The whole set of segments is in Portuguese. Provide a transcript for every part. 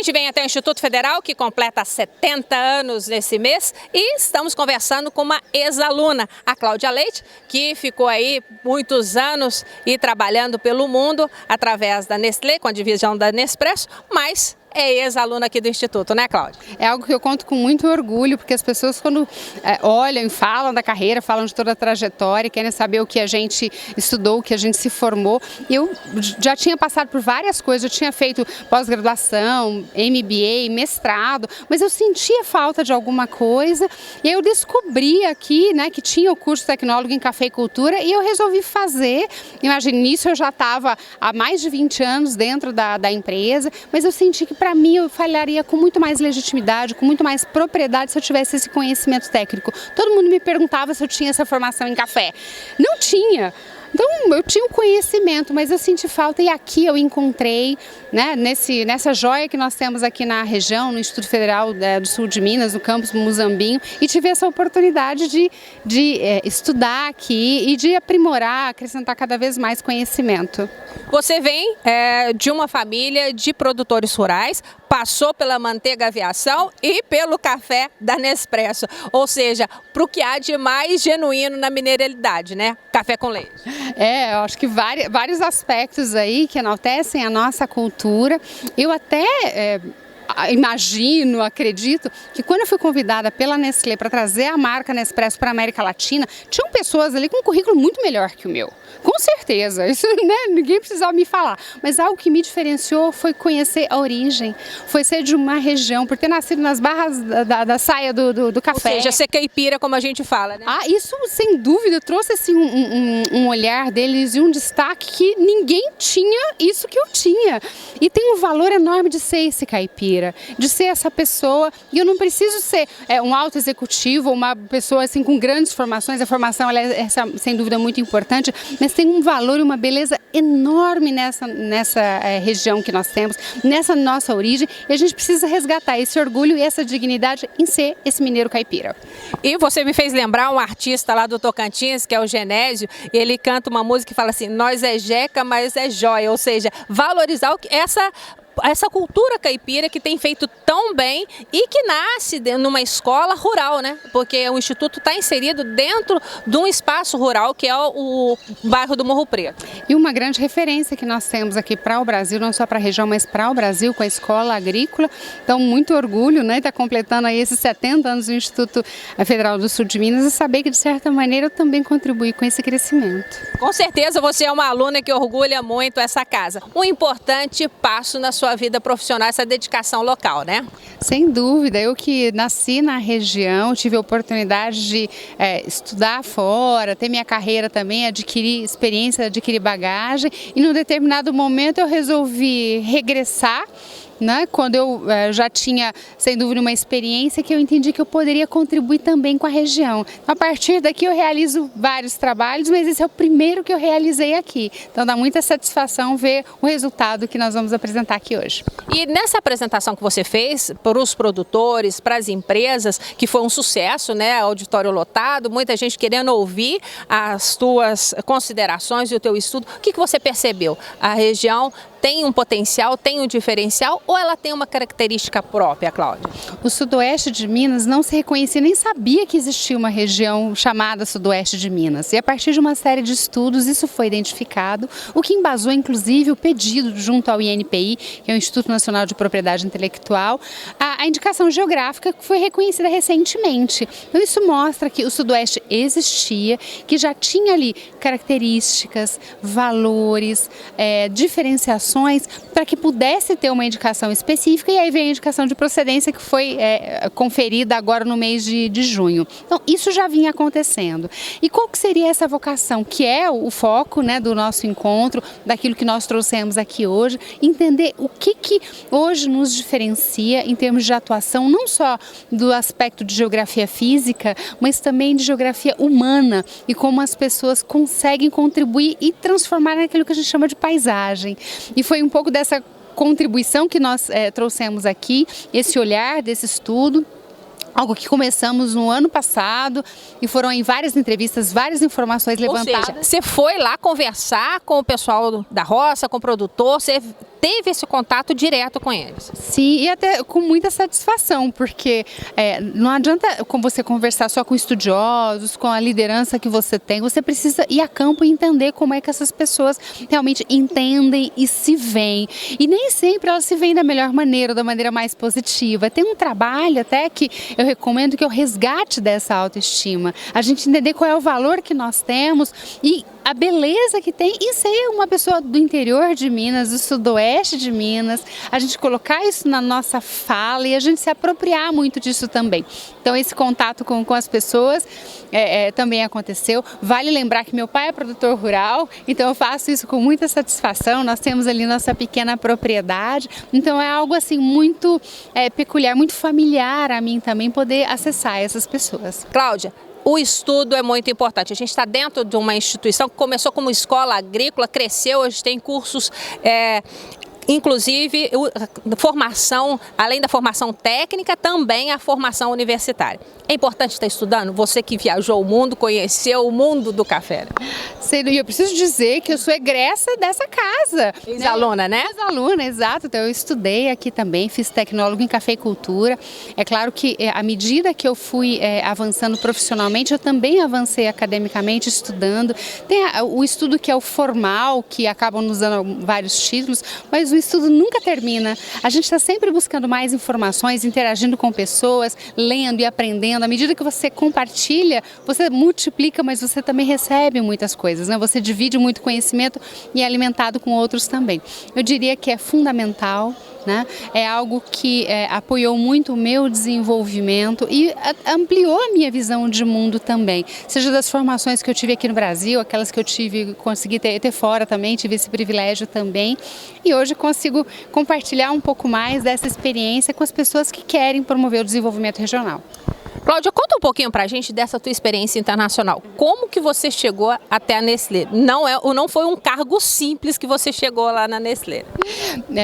gente vem até o Instituto Federal, que completa 70 anos nesse mês, e estamos conversando com uma ex-aluna, a Cláudia Leite, que ficou aí muitos anos e trabalhando pelo mundo através da Nestlé, com a divisão da Nespresso, mas é ex-aluna aqui do Instituto, né, Cláudia? É algo que eu conto com muito orgulho, porque as pessoas quando olham e falam da carreira, falam de toda a trajetória, querem saber o que a gente estudou, o que a gente se formou. Eu já tinha passado por várias coisas, eu tinha feito pós-graduação, MBA, mestrado, mas eu sentia falta de alguma coisa e eu descobri aqui, né, que tinha o curso tecnólogo em cafeicultura e eu resolvi fazer. Imagina, nisso eu já estava há mais de 20 anos dentro da empresa, mas eu senti que para mim eu falaria com muito mais legitimidade, com muito mais propriedade se eu tivesse esse conhecimento técnico. Todo mundo me perguntava se eu tinha essa formação em café. Não tinha. Então, eu tinha o conhecimento, mas eu senti falta e aqui eu encontrei, né, nessa joia que nós temos aqui na região, no Instituto Federal do Sul de Minas, no campus Muzambinho, e tive essa oportunidade de estudar aqui e de aprimorar, acrescentar cada vez mais conhecimento. Você vem de uma família de produtores rurais, passou pela manteiga aviação e pelo café da Nespresso, ou seja, para o que há de mais genuíno na mineralidade, né? Café com leite. Eu acho que vários aspectos aí que enaltecem a nossa cultura. Eu até imagino, acredito, que quando eu fui convidada pela Nestlé para trazer a marca Nespresso para a América Latina, tinham pessoas ali com um currículo muito melhor que o meu. Com certeza, isso, né, ninguém precisava me falar, mas algo que me diferenciou foi conhecer a origem, foi ser de uma região, por ter nascido nas barras da saia do café. Ou seja, ser caipira, como a gente fala, né? Isso sem dúvida trouxe assim, um olhar deles e um destaque que ninguém tinha isso que eu tinha. E tem um valor enorme de ser esse caipira, de ser essa pessoa, e eu não preciso ser um alto executivo ou uma pessoa assim com grandes formações, a formação ela é sem dúvida muito importante, mas tem um valor e uma beleza enorme nessa região que nós temos, nessa nossa origem, e a gente precisa resgatar esse orgulho e essa dignidade em ser esse mineiro caipira. E você me fez lembrar um artista lá do Tocantins, que é o Genésio, ele canta uma música que fala assim, nós é jeca, mas é joia, ou seja, valorizar essa cultura caipira que tem feito tão bem e que nasce numa escola rural, né? Porque o Instituto está inserido dentro de um espaço rural que é o bairro do Morro Preto. E uma grande referência que nós temos aqui para o Brasil, não só para a região, mas para o Brasil, com a escola agrícola. Então, muito orgulho, né? Está completando aí esses 70 anos do Instituto Federal do Sul de Minas e saber que, de certa maneira, eu também contribuí com esse crescimento. Com certeza você é uma aluna que orgulha muito essa casa. Um importante passo na sua vida profissional, essa dedicação local, né? Sem dúvida, eu que nasci na região, tive a oportunidade de estudar fora, ter minha carreira também, adquirir experiência, adquirir bagagem, e num determinado momento eu resolvi regressar, né, quando eu já tinha, sem dúvida, uma experiência que eu entendi que eu poderia contribuir também com a região. A partir daqui eu realizo vários trabalhos, mas esse é o primeiro que eu realizei aqui. Então dá muita satisfação ver o resultado que nós vamos apresentar aqui hoje. E nessa apresentação que você fez para os produtores, para as empresas, que foi um sucesso, né, auditório lotado, muita gente querendo ouvir as tuas considerações e o teu estudo, o que você percebeu? A região tem um potencial, tem um diferencial ou ela tem uma característica própria, Cláudia? O sudoeste de Minas não se reconhecia, nem sabia que existia uma região chamada sudoeste de Minas. E a partir de uma série de estudos isso foi identificado, o que embasou inclusive o pedido junto ao INPI, que é o Instituto Nacional de Propriedade Intelectual, a indicação geográfica que foi reconhecida recentemente. Então isso mostra que o sudoeste existia, que já tinha ali características, valores, diferenciações para que pudesse ter uma indicação específica, e aí vem a indicação de procedência que foi conferida agora no mês de junho. Então isso já vinha acontecendo. E qual que seria essa vocação, que é o foco, né, do nosso encontro, daquilo que nós trouxemos aqui hoje, entender o que hoje nos diferencia em termos de atuação, não só do aspecto de geografia física, mas também de geografia humana e como as pessoas conseguem contribuir e transformar naquilo que a gente chama de paisagem. E foi um pouco dessa contribuição que nós trouxemos aqui, esse olhar desse estudo, algo que começamos no ano passado e foram em várias entrevistas, várias informações levantadas. Ou seja, você foi lá conversar com o pessoal da roça, com o produtor, você teve esse contato direto com eles. Sim, e até com muita satisfação, porque não adianta você conversar só com estudiosos, com a liderança que você tem, você precisa ir a campo e entender como é que essas pessoas realmente entendem e se veem. E nem sempre elas se veem da melhor maneira, da maneira mais positiva. Tem um trabalho até que eu recomendo, que é o resgate dessa autoestima. A gente entender qual é o valor que nós temos e a beleza que tem em ser uma pessoa do interior de Minas, do sudoeste de Minas, a gente colocar isso na nossa fala e a gente se apropriar muito disso também. Então esse contato com as pessoas também aconteceu. Vale lembrar que meu pai é produtor rural, então eu faço isso com muita satisfação. Nós temos ali nossa pequena propriedade, então é algo assim muito peculiar, muito familiar a mim também poder acessar essas pessoas. Cláudia, o estudo é muito importante. A gente está dentro de uma instituição que começou como escola agrícola, cresceu, hoje tem cursos, inclusive formação, além da formação técnica, também a formação universitária. É importante estar estudando? Você que viajou o mundo, conheceu o mundo do café. E eu preciso dizer que eu sou egressa dessa casa. Ex-aluna, né? Ex-aluna, exato. Então eu estudei aqui também, fiz tecnólogo em cafeicultura. É claro que à medida que eu fui avançando profissionalmente, eu também avancei academicamente estudando. Tem o estudo que é o formal, que acabam nos dando vários títulos, mas o estudo nunca termina. A gente está sempre buscando mais informações, interagindo com pessoas, lendo e aprendendo. À medida que você compartilha, você multiplica, mas você também recebe muitas coisas, né? Você divide muito conhecimento e é alimentado com outros também. Eu diria que é fundamental, né? É algo que apoiou muito o meu desenvolvimento e ampliou a minha visão de mundo também. Seja das formações que eu tive aqui no Brasil, aquelas que eu consegui ter fora também, tive esse privilégio também. E hoje consigo compartilhar um pouco mais dessa experiência com as pessoas que querem promover o desenvolvimento regional. Cláudia, conta um pouquinho pra gente dessa tua experiência internacional. Como que você chegou até a Nestlé? Não foi um cargo simples que você chegou lá na Nestlé.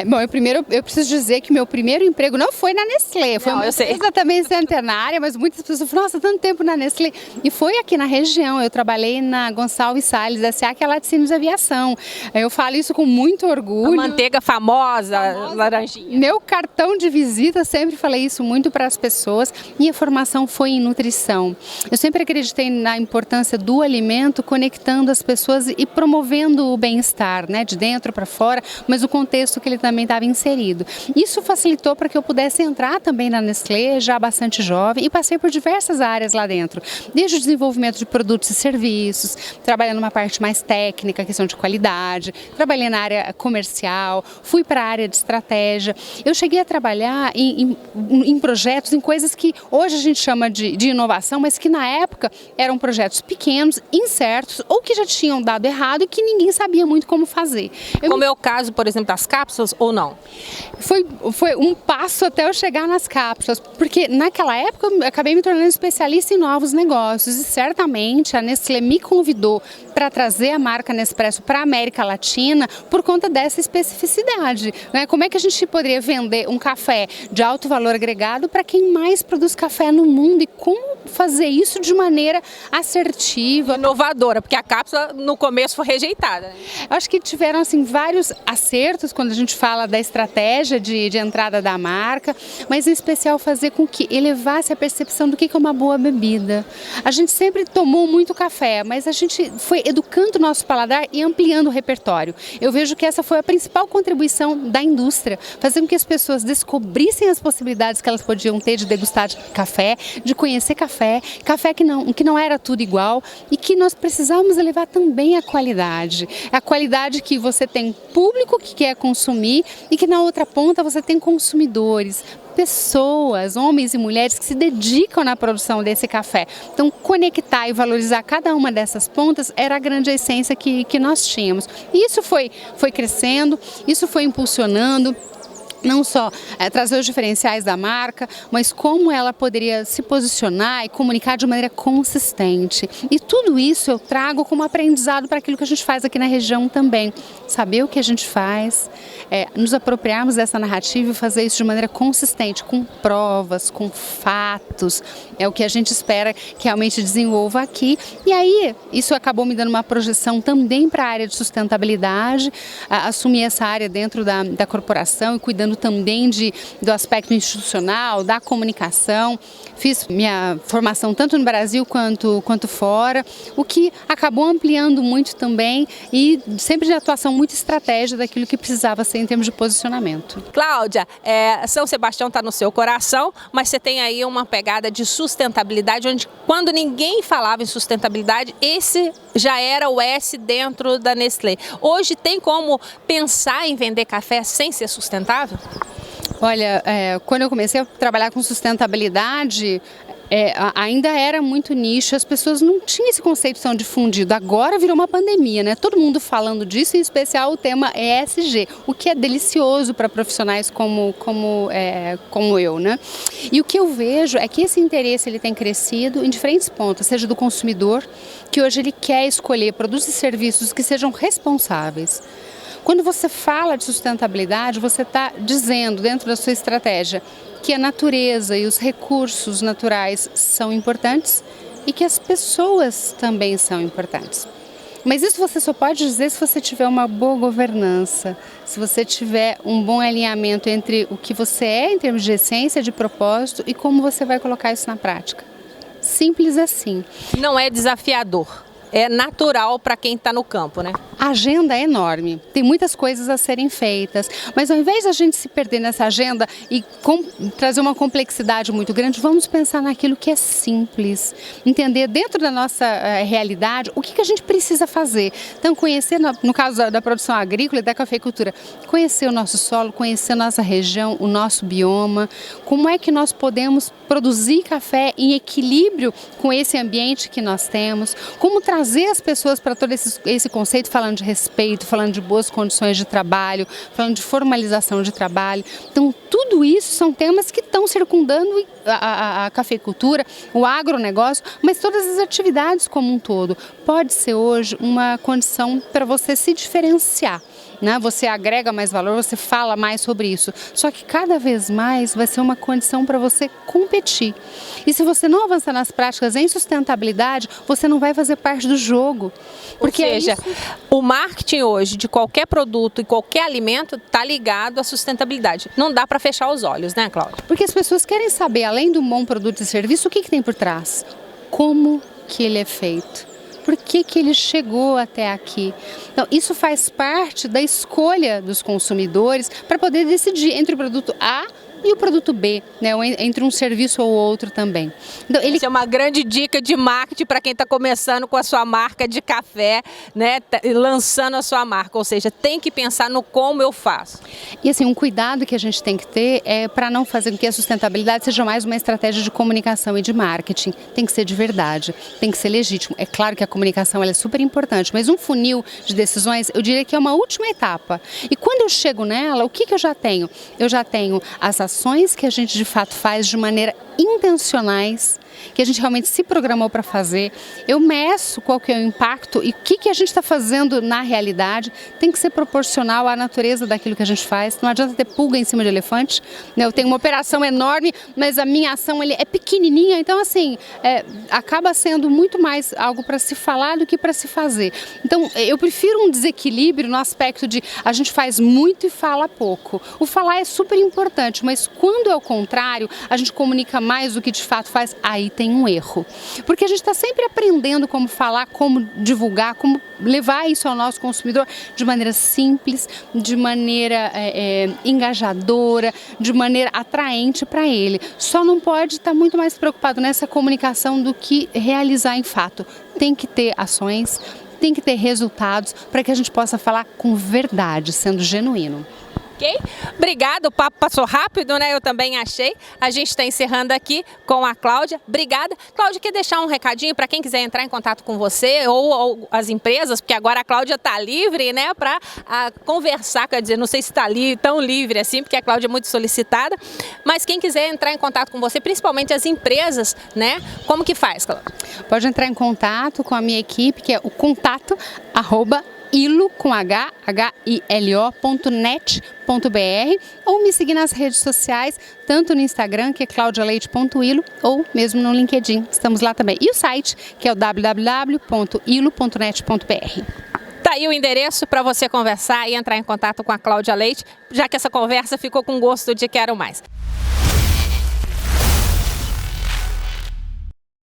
Bom, eu preciso dizer que meu primeiro emprego não foi na Nestlé, foi uma empresa também centenária, mas muitas pessoas falam, nossa, tanto tempo na Nestlé. E foi aqui na região, eu trabalhei na Gonçalves Salles S.A., que é Laticínios Aviação. Eu falo isso com muito orgulho. A manteiga famosa, laranjinha. Meu cartão de visita, sempre falei isso muito para as pessoas. Minha formação foi em nutrição. Eu sempre acreditei na importância do alimento conectando as pessoas e promovendo o bem-estar, né, de dentro para fora, mas o contexto que ele também estava inserido. Isso facilitou para que eu pudesse entrar também na Nestlé, já bastante jovem, e passei por diversas áreas lá dentro, desde o desenvolvimento de produtos e serviços, trabalhando numa parte mais técnica, questão de qualidade, trabalhei na área comercial, fui para a área de estratégia. Eu cheguei a trabalhar em projetos, em coisas que hoje a gente chama de inovação, mas que na época eram projetos pequenos, incertos, ou que já tinham dado errado e que ninguém sabia muito como fazer. Como é o caso, por exemplo, das cápsulas ou não? Foi um passo até eu chegar nas cápsulas, porque naquela época eu acabei me tornando especialista em novos negócios e certamente a Nestlé me convidou para trazer a marca Nespresso para a América Latina por conta dessa especificidade, né? Como é que a gente poderia vender um café de alto valor agregado para quem mais produz café no mundo e como fazer isso de maneira assertiva. Inovadora, porque a cápsula no começo foi rejeitada. Né? Eu acho que tiveram assim, vários acertos quando a gente fala da estratégia de entrada da marca, mas em especial fazer com que elevasse a percepção do que é uma boa bebida. A gente sempre tomou muito café, mas a gente foi educando o nosso paladar e ampliando o repertório. Eu vejo que essa foi a principal contribuição da indústria, fazer com que as pessoas descobrissem as possibilidades que elas podiam ter de degustar de café, de conhecer café que não era tudo igual e que nós precisávamos elevar também a qualidade que você tem público que quer consumir e que na outra ponta você tem consumidores, pessoas, homens e mulheres que se dedicam na produção desse café. Então, conectar e valorizar cada uma dessas pontas era a grande essência que nós tínhamos. E isso foi crescendo, isso foi impulsionando. não só trazer os diferenciais da marca, mas como ela poderia se posicionar e comunicar de maneira consistente. E tudo isso eu trago como aprendizado para aquilo que a gente faz aqui na região também. Saber o que a gente faz, nos apropriarmos dessa narrativa e fazer isso de maneira consistente, com provas, com fatos. É o que a gente espera que realmente desenvolva aqui. E aí, isso acabou me dando uma projeção também para a área de sustentabilidade, assumir essa área dentro da corporação e cuidando também do aspecto institucional, da comunicação. Fiz minha formação tanto no Brasil quanto fora, o que acabou ampliando muito também e sempre de atuação muito estratégica daquilo que precisava ser em termos de posicionamento. Cláudia, São Sebastião está no seu coração, mas você tem aí uma pegada de sustentabilidade, onde quando ninguém falava em sustentabilidade, esse já era o S dentro da Nestlé. Hoje tem como pensar em vender café sem ser sustentável? Olha, quando eu comecei a trabalhar com sustentabilidade, ainda era muito nicho, as pessoas não tinham esse conceito tão difundido. Agora virou uma pandemia, né? Todo mundo falando disso, em especial o tema ESG, o que é delicioso para profissionais como eu, né? E o que eu vejo é que esse interesse ele tem crescido em diferentes pontos, seja do consumidor, que hoje ele quer escolher produtos e serviços que sejam responsáveis. Quando você fala de sustentabilidade, você está dizendo dentro da sua estratégia que a natureza e os recursos naturais são importantes e que as pessoas também são importantes. Mas isso você só pode dizer se você tiver uma boa governança, se você tiver um bom alinhamento entre o que você é em termos de essência, de propósito e como você vai colocar isso na prática. Simples assim. Não é desafiador. É natural para quem está no campo, né? A agenda é enorme, tem muitas coisas a serem feitas, mas ao invés da gente se perder nessa agenda e trazer uma complexidade muito grande, vamos pensar naquilo que é simples, entender dentro da nossa realidade o que a gente precisa fazer. Então conhecer, no caso da produção agrícola e da cafeicultura, conhecer o nosso solo, conhecer a nossa região, o nosso bioma, como é que nós podemos produzir café em equilíbrio com esse ambiente que nós temos, como trazer as pessoas para todo esse conceito, falando de respeito, falando de boas condições de trabalho, falando de formalização de trabalho. Então, tudo isso são temas que estão circundando a cafeicultura, o agronegócio, mas todas as atividades como um todo. Pode ser hoje uma condição para você se diferenciar. Né? Você agrega mais valor, você fala mais sobre isso. Só que cada vez mais vai ser uma condição para você competir. E se você não avançar nas práticas em sustentabilidade, você não vai fazer parte do jogo. Porque, ou seja, o marketing hoje de qualquer produto e qualquer alimento está ligado à sustentabilidade. Não dá para fechar os olhos, né, Cláudia? Porque as pessoas querem saber, além do bom produto e serviço, o que tem por trás? Como que ele é feito? Por que ele chegou até aqui? Então, isso faz parte da escolha dos consumidores para poder decidir entre o produto A e o produto B, né? Ou entre um serviço ou outro também. Então, isso é uma grande dica de marketing para quem está começando com a sua marca de café, né? Lançando a sua marca, ou seja, tem que pensar no como eu faço. E assim, um cuidado que a gente tem que ter é para não fazer com que a sustentabilidade seja mais uma estratégia de comunicação e de marketing. Tem que ser de verdade, tem que ser legítimo. É claro que a comunicação ela é super importante, mas um funil de decisões, eu diria que é uma última etapa. E quando eu chego nela, o que eu já tenho? Eu já tenho as ações que a gente de fato faz de maneira intencionais, que a gente realmente se programou para fazer. Eu meço qual que é o impacto e o que a gente está fazendo na realidade. Tem que ser proporcional à natureza daquilo que a gente faz. Não adianta ter pulga em cima de elefante, né? Eu tenho uma operação enorme, mas a minha ação é pequenininha. Então, assim, acaba sendo muito mais algo para se falar do que para se fazer. Então, eu prefiro um desequilíbrio no aspecto de a gente faz muito e fala pouco. O falar é super importante, mas quando é o contrário, a gente comunica mais do que de fato faz, aí tem um erro. Porque a gente está sempre aprendendo como falar, como divulgar, como levar isso ao nosso consumidor de maneira simples, de maneira engajadora, de maneira atraente para ele. Só não pode estar muito mais preocupado nessa comunicação do que realizar em fato. Tem que ter ações, tem que ter resultados para que a gente possa falar com verdade, sendo genuíno. Ok? Obrigado, o papo passou rápido, né? Eu também achei. A gente está encerrando aqui com a Cláudia. Obrigada. Cláudia, quer deixar um recadinho para quem quiser entrar em contato com você ou as empresas, porque agora a Cláudia está livre, né, para conversar, quer dizer, não sei se está tão livre assim, porque a Cláudia é muito solicitada, mas quem quiser entrar em contato com você, principalmente as empresas, né, como que faz, Cláudia? Pode entrar em contato com a minha equipe, que é o contato@ilo.net.br, ou me seguir nas redes sociais, tanto no Instagram, que é claudialeite.ilo, ou mesmo no LinkedIn, estamos lá também. E o site, que é o www.ilo.net.br. Tá aí o endereço para você conversar e entrar em contato com a Cláudia Leite, já que essa conversa ficou com gosto de quero mais.